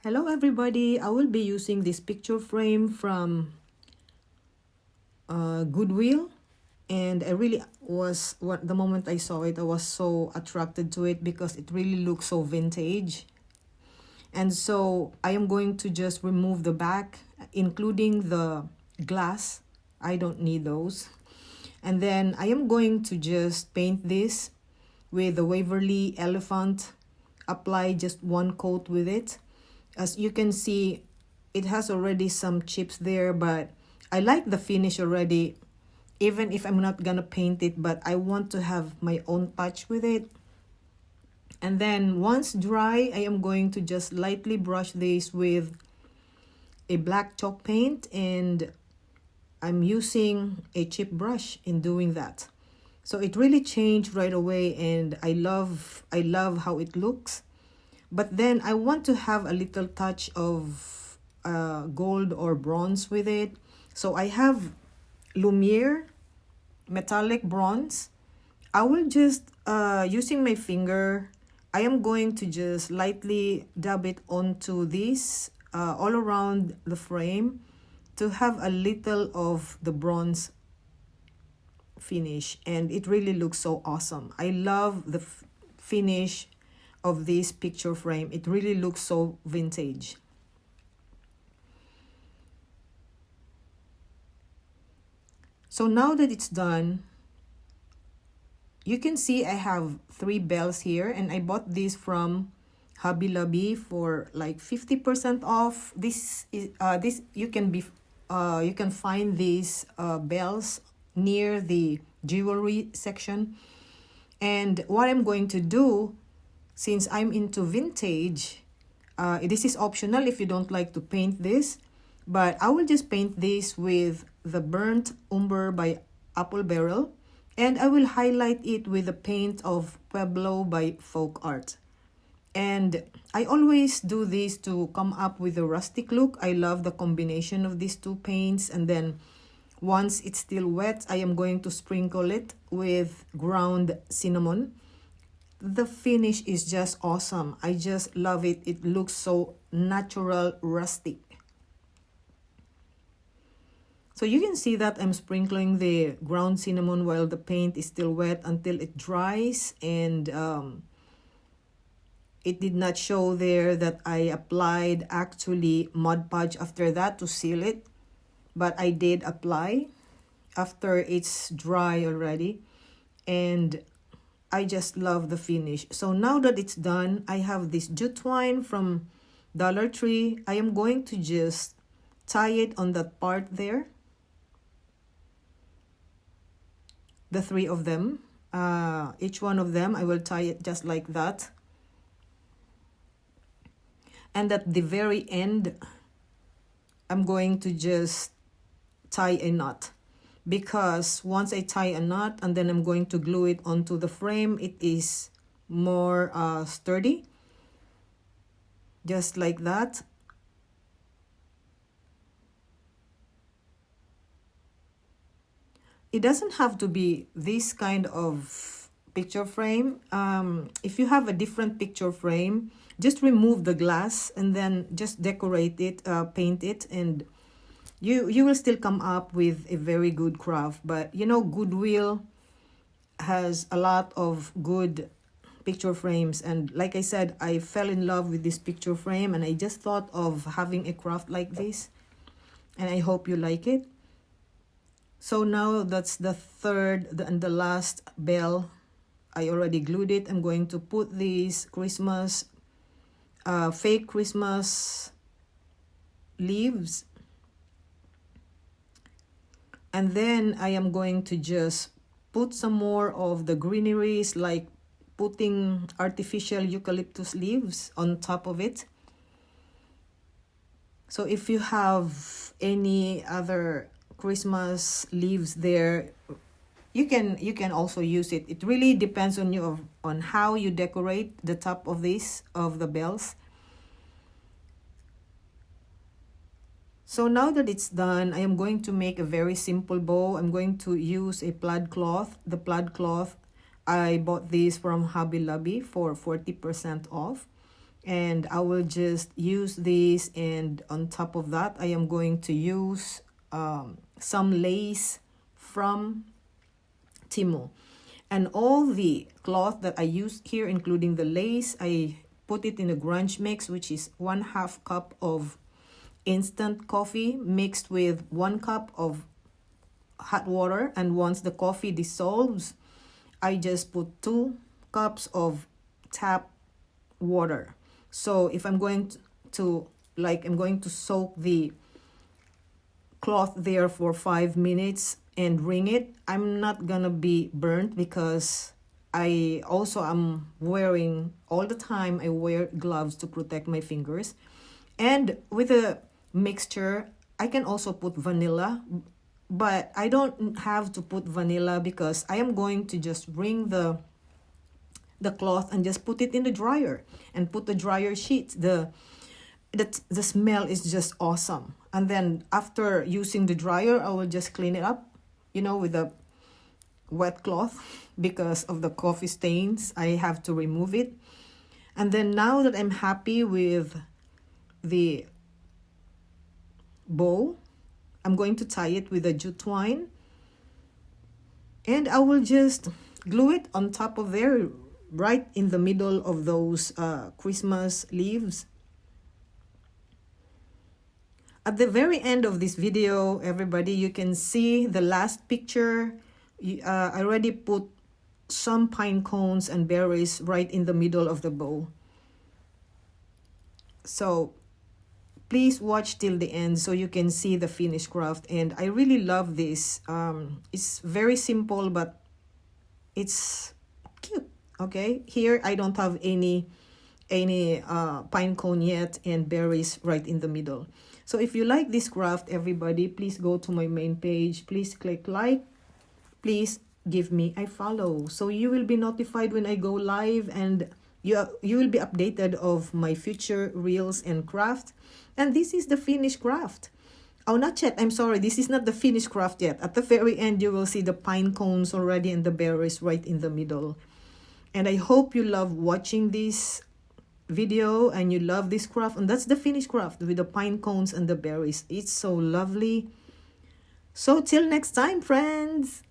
Hello everybody, I will be using this picture frame from Goodwill, and I really was, the moment I saw it, I was so attracted to it because it really looks so vintage. And so I am going to just remove the back, including the glass. I don't need those. And then I am going to just paint this with the Waverly Elephant, apply just one coat with it. As you can see, it has already some chips there, but I like the finish already, even if I'm not gonna paint it, but I want to have my own touch with it. And then once dry, I am going to just lightly brush this with a black chalk paint, and I'm using a chip brush in doing that. So it really changed right away, and I love how it looks. But then I want to have a little touch of gold or bronze with it. So I have Lumiere metallic bronze. I will just, using my finger, I am going to just lightly dab it onto this all around the frame to have a little of the bronze finish. And it really looks so awesome. I love the finish of this picture frame. It really looks so vintage. So now that it's done, you can see I have 3 bells here, and I bought this from Hobby Lobby for like 50% off. This is you can find these bells near the jewelry section. And what I'm going to do, since I'm into vintage, this is optional if you don't like to paint this, but I will just paint this with the Burnt Umber by Apple Barrel, and I will highlight it with the paint of Pueblo by Folk Art. And I always do this to come up with a rustic look. I love the combination of these two paints. And then once it's still wet, I am going to sprinkle it with ground cinnamon. The finish is just awesome. I just love it. It looks so natural, rustic. So you can see that I'm sprinkling the ground cinnamon while the paint is still wet until it dries. And it did not show there that I applied actually Mod Podge after that to seal it. But I did apply after it's dry already. And I just love the finish. So now that it's done, I have this jute twine from Dollar Tree. I am going to just tie it on that part there. The 3 of them. Each one of them, I will tie it just like that. And at the very end, I'm going to just tie a knot. Because once I tie a knot and then I'm going to glue it onto the frame, it is more sturdy. Just like that. It doesn't have to be this kind of picture frame. If you have a different picture frame, just remove the glass and then just decorate it, paint it, and you will still come up with a very good craft. But you know, Goodwill has a lot of good picture frames, and like I said, I fell in love with this picture frame, and I just thought of having a craft like this, and I hope you like it. So now that's the third and the last bell. I already glued it. I'm going to put these Christmas fake Christmas leaves. And then I am going to just put some more of the greeneries, like putting artificial eucalyptus leaves on top of it. So if you have any other Christmas leaves there, you can also use it. It really depends on you on how you decorate the top of the bells. So now that it's done, I am going to make a very simple bow. I'm going to use a plaid cloth. The plaid cloth, I bought this from Hobby Lobby for 40% off. And I will just use this, and on top of that I am going to use some lace from Timo. And all the cloth that I used here, including the lace, I put it in a grunge mix, which is 1/2 cup of instant coffee mixed with 1 cup of hot water. And once the coffee dissolves, I just put 2 cups of tap water. So if I'm going to I'm going to soak the cloth there for 5 minutes and wring it, I'm not gonna be burnt because I also am wearing all the time, I wear gloves to protect my fingers. And with a mixture, I can also put vanilla, but I don't have to put vanilla because I am going to just wring the cloth and just put it in the dryer and put the dryer sheet. The smell is just awesome. And then after using the dryer, I will just clean it up, with a wet cloth because of the coffee stains. I have to remove it. And then now that I'm happy with the bow, I'm going to tie it with a jute twine, and I will just glue it on top of there, right in the middle of those Christmas leaves. At the very end of this video, everybody, you can see the last picture. I already put some pine cones and berries right in the middle of the bow. So please watch till the end so you can see the finished craft. And I really love this. It's very simple, but it's cute. Okay, here I don't have any pine cone yet and berries right in the middle. So if you like this craft, everybody, please go to my main page. Please click like. Please give me a follow so you will be notified when I go live, and you will be updated of my future reels and craft. And this is the finished craft. Oh, not yet. I'm sorry. This is not the finished craft yet. At the very end, you will see the pine cones already and the berries right in the middle. And I hope you love watching this video and you love this craft. And that's the finished craft with the pine cones and the berries. It's so lovely. So till next time, friends.